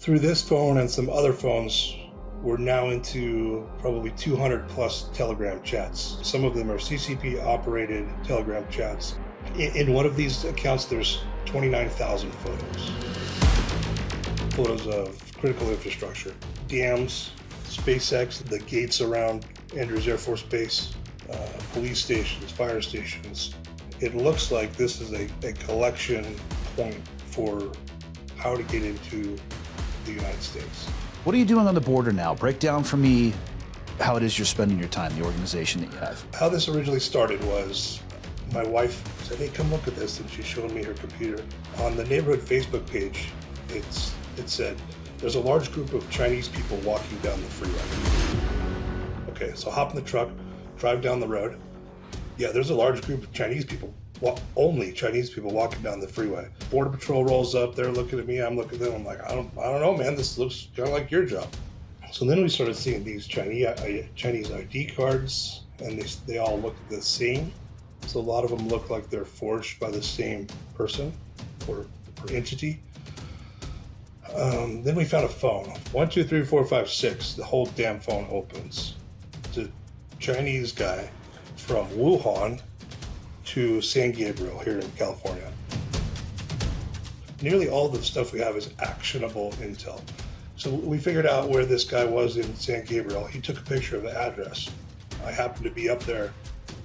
Through this phone and some other phones, we're now into probably 200 plus Telegram chats. Some of them are CCP operated Telegram chats. In one of these accounts, there's 29,000 photos. Photos of critical infrastructure, dams, SpaceX, the gates around Andrews Air Force Base, police stations, fire stations. It looks like this is a collection point for how to get into the United States. What are you doing on the border now? Break down for me how it is you're spending your time, the organization that you have. How this originally started was my wife said, hey, come look at this. And she showed me her computer. On the neighborhood Facebook page, it said, there's a large group of Chinese people walking down the freeway. Okay, so hop in the truck, drive down the road. Yeah, there's a large group of Chinese people, only Chinese people walking down the freeway. Border Patrol rolls up, they're looking at me, I'm looking at them, I'm like, I don't know, man, this looks kind of like your job. So then we started seeing these Chinese ID cards, and they all look the same. So a lot of them look like they're forged by the same person or entity. Then we found a phone, 1, 2, 3, 4, 5, 6, the whole damn phone opens. It's a Chinese guy from Wuhan to San Gabriel here in California. Nearly all the stuff we have is actionable intel. So we figured out where this guy was in San Gabriel. He took a picture of the address. I happened to be up there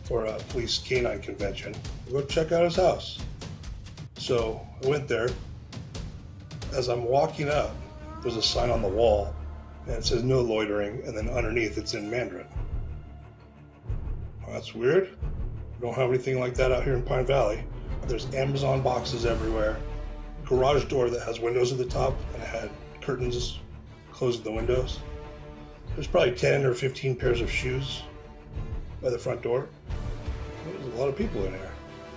for a police canine convention. Go check out his house. So I went there. As I'm walking up, there's a sign on the wall and it says no loitering, and then underneath it's in Mandarin. Well, that's weird. We don't have anything like that out here in Pine Valley. There's Amazon boxes everywhere. Garage door that has windows at the top and it had curtains closing the windows. There's probably 10 or 15 pairs of shoes by the front door. There's a lot of people in here.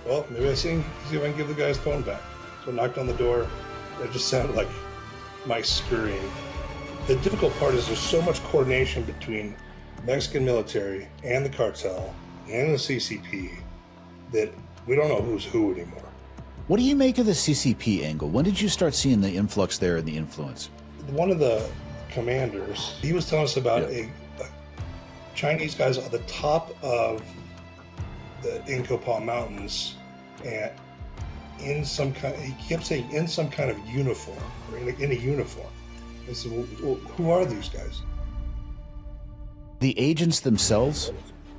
Well, maybe see if I can give the guy his phone back. So I knocked on the door. It just sounded like mice scurrying. The difficult part is there's so much coordination between Mexican military and the cartel and the CCP that we don't know who's who anymore. What do you make of the CCP angle? When did you start seeing the influx there and the influence? One of the commanders, he was telling us about a Chinese guys at the top of the Incopa Mountains, and in some kind, he kept saying in some kind of uniform, or in a uniform. I said, well, who are these guys? The agents themselves,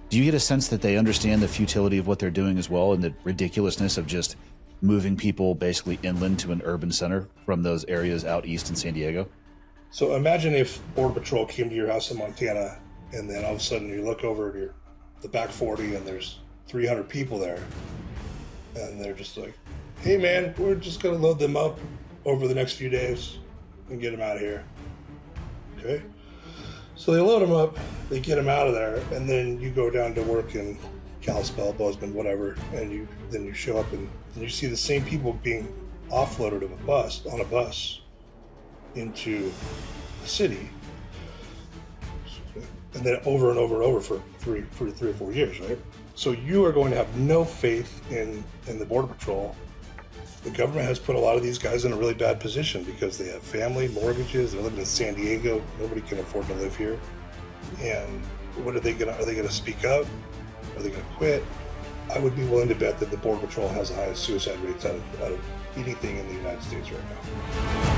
do you get a sense that they understand the futility of what they're doing as well, and the ridiculousness of just moving people basically inland to an urban center from those areas out east in San Diego? So imagine if Border Patrol came to your house in Montana, and then all of a sudden you look over at the back 40 and there's 300 people there, and they're just like, hey man, we're just gonna load them up over the next few days and get them out of here. Okay? So they load them up, they get them out of there, and then you go down to work in Kalispell, Bozeman, whatever, and then you show up and you see the same people being offloaded on a bus into the city, and then over and over and over for three or 4 years, right? So you are going to have no faith in the Border Patrol. The government has put a lot of these guys in a really bad position because they have family, mortgages, they're living in San Diego, nobody can afford to live here. And are they gonna speak up? Are they gonna quit? I would be willing to bet that the Border Patrol has the highest suicide rates out of anything in the United States right now.